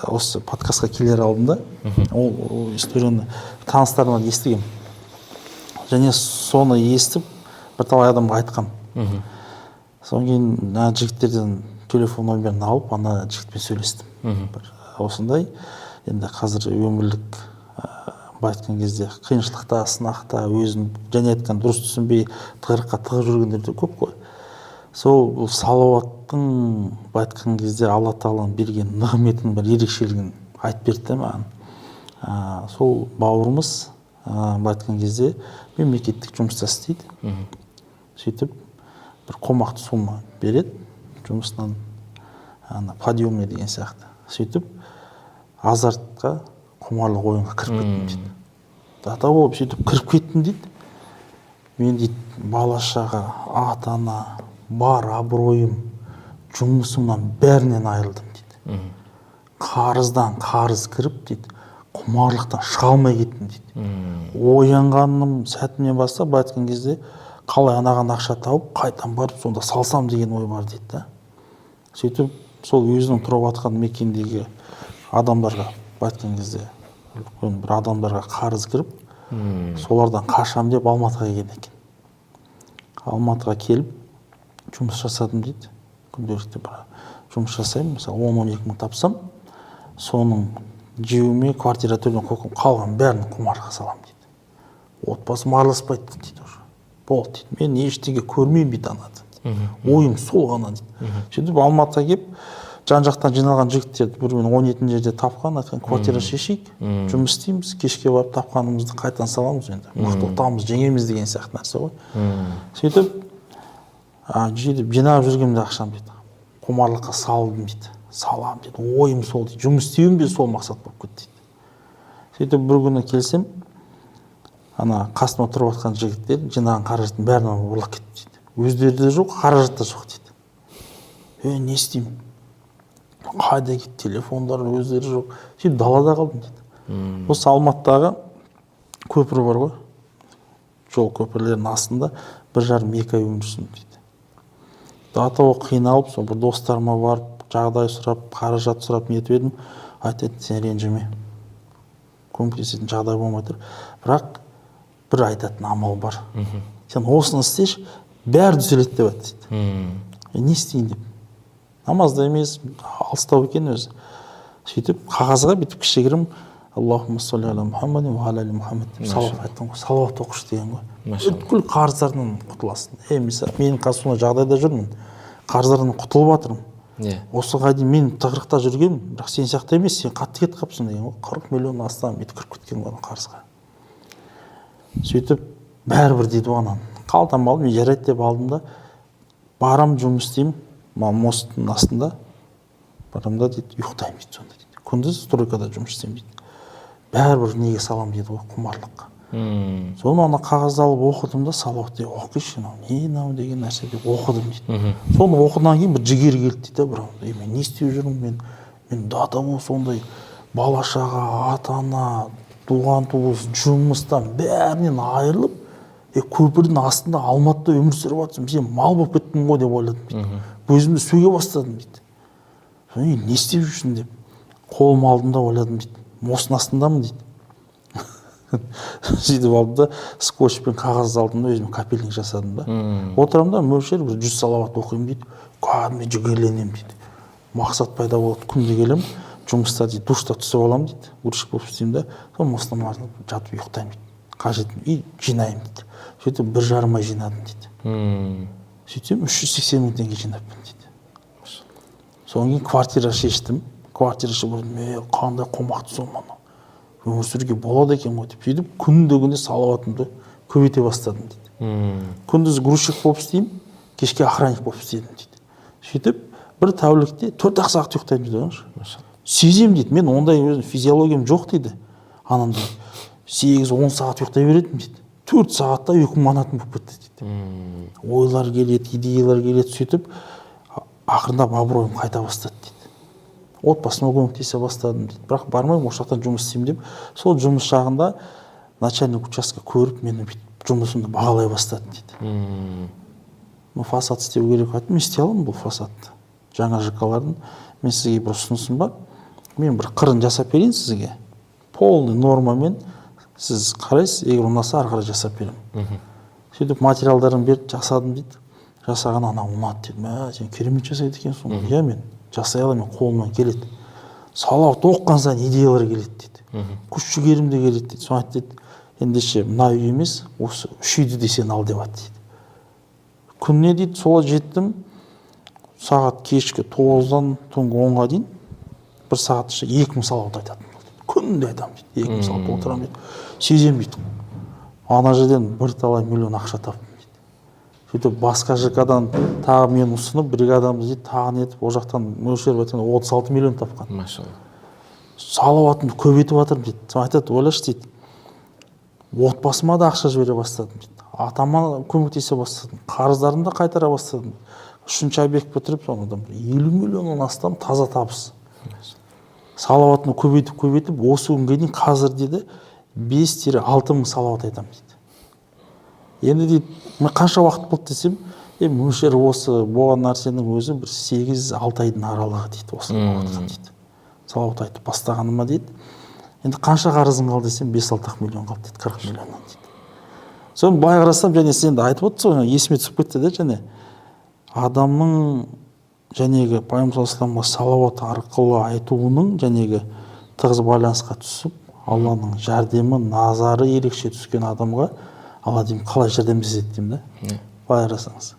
Осы подкастқа келер алдында ол историяны таныстарымнан естігем. Және соны естіп бірталай адамға айтқам. Содан кейін жігіттерден телефон номерін алып, ана жігітпен сөйлестім. Осындай, енді қазір өмірлік айтқан кезде қиыншылықта, сынақта өзін және айтқан дұрыс түсінбей тығырыққа тығып жүргендер де көп қой. Сол салауаттың айтқан кезде Алла Тағаланың берген нығметінің бір ерекшелігін айтып берді маған. Сол бауырымыз айтқан кезде мемлекеттік жұмыста істейді. Сөйтіп бір қомақты сома береді жұмысынан, подъемный деген сияқты. Сөйтіп азартқа, құмарлық ойынға кіріп кеттім дейді. Дата болып сөйтіп кіріп кеттім дейді. Мен дейді бала-шаға, ата-ана, бар абыройым, жұмысымнан бәрінен айырылдым дейді. Қарыздан қарыз кіріп дейді, құмарлықтан шыға алмай кеттім дейді. Оянғаным сәтімнен бастап айтқан кезде қалай анаған ақша тауып, қайтан барып сонда салсам деген ой бар дейді. Сөйтіп сол өзінің тұрып атқан мекендегі адамдарға айтқан кезде бір адамдарға қарыз кіріп, солардан қашам деп Алматыға келген екен. Алматыға келіп жұмыс жасадым дейді. Күнделікті бір жұмыс жасаймын, мысалы 10-12 мың тапсам, соның жеуіме квартира төлем қойып қалған бәрін құмарлыққа саламын дейді. Отбасым араласпайды дейді уже. Болды дейді. Мен ештеңе көрмеймін дейді анады. Ойым сол ғана дейді. Сөйтіп Алматыға келіп, жан-жақтан жиналған жігіттерді бірімен 17 жерде тапқан, айтқан квартира шешейік, жұмыс істейміз, кешке барып тапқанымызды қайтан саламыз енді. Мықты ұтамыз, жеңеміз деген сияқты нәрсе ғой. Сөйтіп жинап жүргенде ақшам дейді. Құмарлыққа салдым дейді. Салам дейді. Ойым сол дейді. Жұмыс істеуім де сол мақсат болып кетті дейді. Сөйтіп бір күні келсем, ана қасыма тұрып жатқан жігіттер жинаған қаражаттың бәрін ұрлап кетті дейді. Өздері де жоқ, қаражат та жоқ дейді. Не істеймін? Қайда кетті, телефондар өздері жоқ. Сөйтіп далада қалдым дейді. Осы Алматыдағы көпір бар ғой. Жол көпірлерінің астында 1,5-2 ай өмір сүрдім дейді. Дата қиналып, сол бір достарыма барып, жағдай сұрап, қаражат сұрап нетіп едім. Айтады, сен ренжіме. Көмектесетін жағдай болмай тұр. Бірақ бір айтатын амал бар. Сен осыны істеші, бәрі түзеледі деп айтты. Не істейін деп. Намазда емес, алыстау екен өзі. Сөйтіп қағазға бүйтіп кішігірім Аллахумма салли аля Мұхаммадин ва аля али Мұхаммад деп салауат айттым ғой. Салауат оқышы деген ғой. Бүткіл қарыздарынан құтыласың. Мысалы, мен қазір сондай жағдайда жүрмін. Қарыздардан құтылып жатырмын. Осыға дейін мен тығырықта жүргенмін, бірақ сен сияқты емес, сен қатты кетіп қалыпсың деген ғой. 40 миллион астам бүйтіп кіріп кеткен ғой қарызға. Сөйтіп бәрібір дейді оған. Қалтам алдым, жарайды деп алдым да барам жұмыс істеймін. Мосттың астында барамда дейді, ұйықтаймын дейді сонда дейді. Күндіз стройкада жұмыс істеймін дейді. Бәрібір неге салам дейді ғой, құмарлыққа. Соны ана қағазды алып оқыдым да, салауат деп оқишы, не деген нәрсе деп оқыдым дейді. Соны оқыдан кейін бір жігер келді дейді, мен не істеп жүрмін, мен дата бол сондай бала-шаға, ата-ана, туған-туыс, жұмыстан бәрінен айырылып, көпірдің астында Алматыда өмір сүріп жатсам, сен мал болып кеттің ғой деп ойладым дейді. Көзімді сөге бастадым дейді. Не істеп жүрсің деп. Қолым алдым да ойладым дейді. Мосттың астындамын дейді. Сөйтіп алдым да скотчпен қағаз алдым да өзіме капельник жасадым да. Отырамын да мөлшер бір 100 салауат оқимын дейді. Кәдімгі жігерленемін дейді. Мақсат пайда болады, күнде келемін. Жұмыста дейді, душта түсіп аламын дейді. Грузчик болып істеймін да. Сол мосттың артында жатып ұйықтаймын дейді. Қажетін үй жинаймын дейді. Сөйтіп 1,5 ай жинадым дейді. Сөйтсем 380 мың теңге жинаппын дейді. Содан кейін квартира шештім. Квартирашы бұрын, қандай қомақты соманы. Өмір сүруге болады екен ғой деп. Сөйтіп күнде салауатымды көбейте бастадым дейді. Күндіз грузчик болып істеймін, кешке охранник болып істедім дейді. Сөйтіп бір тәулікте 4 сағат ұйықтаймын дейді. Сезем дейді, мен ондай өзім физиологиям жоқ дейді. Анамда 8-10 сағат ұйықтай беретім дейді. 4 сағатта ұйқым манатын болып кетті дейді. Ойлар келеді, идеялар келеді, сөйтіп ақырындап абыройым қайта бастады дейді. Отбасыма көмектесе бастадым дейді. Бірақ бармаймын, осы жақтан жұмыс істеймін деп, сол жұмыс жағында начальник участка көріп, мені жұмысымды бағалай бастады дейді. Фасад істеу керек айтты, мен істей аламын бұл фасадты. жаңа ЖК-лардың. Мен сізге бір ұсынысым бар. Мен бір қырын жасап берейін сізге. Полный нормамен сіз қарайсыз, егер ұнаса ары қарай жасап беремін. Сөйтіп материалдарын беріп жасадым дейді. Жасаған ана ұнады деді. Мә, сен керемет жасайды екенсің. Иә, мен жасай аламын, қолымнан келеді. Салауат оқыған сайын идеялар келеді дейді. Күш жігерім де келеді дейді. Соны айтты дейді. Ендеше мына үй емес, осы 3 үйді де сен ал деп айтты дейді. Күніне дейді, солай жеттім. Сағат кешкі 9-дан түнгі 10-ға дейін бір сағат ішінде 2000 салауат айтатын болды. Күнде айтамын дейді. 2000 салауат отырамын дейді. Сезем дейді. Ана жерден бірталай миллион ақша таптым дейді. Сөйтіп басқа ЖК-дан тағы мен ұсынып, бригадамыз дейді, тағы нетіп, о жақтан мөлшеріп айтқанда 36 миллион тапқан. Машалла. Салауатымды көбейтіп жатырмын дейді. Соны айтады, ойлашы дейді. Отбасыма да ақша жібере бастадым дейді. Атама көмектесе бастадым. Қарыздарымды қайтара бастадым. 3-ші объект бітіріп, соңында 50 миллионнан астам таза табыс. Салауатыны көбейтіп, осы күнге дейін қазір дейді 5-6 мың салауат айтамын дейді. Енді дейді, мен қанша уақыт болды десем, мөлшер осы болған нәрсенің өзі бір 8-6 айдың аралығы дейді осы уақытқа дейді. Салауат айтып бастағаныма дейді. Енді қанша қарызың қалды десем 5-6 миллион қалды дейді, 40 миллионнан дейді. Соны былай қарасам, және сен де айтып отырсың, есіме түсіп кетті де, және адамның жәнегі пайғамбар саллаллаху салауат арқылы айтуының жәнегі тығыз байланысқа түсіп, Алланың жәрдемі, назары ерекше түскен адамға Алла деймін қалай жәрдемдеседі деймін да. Былай қарасаңыз.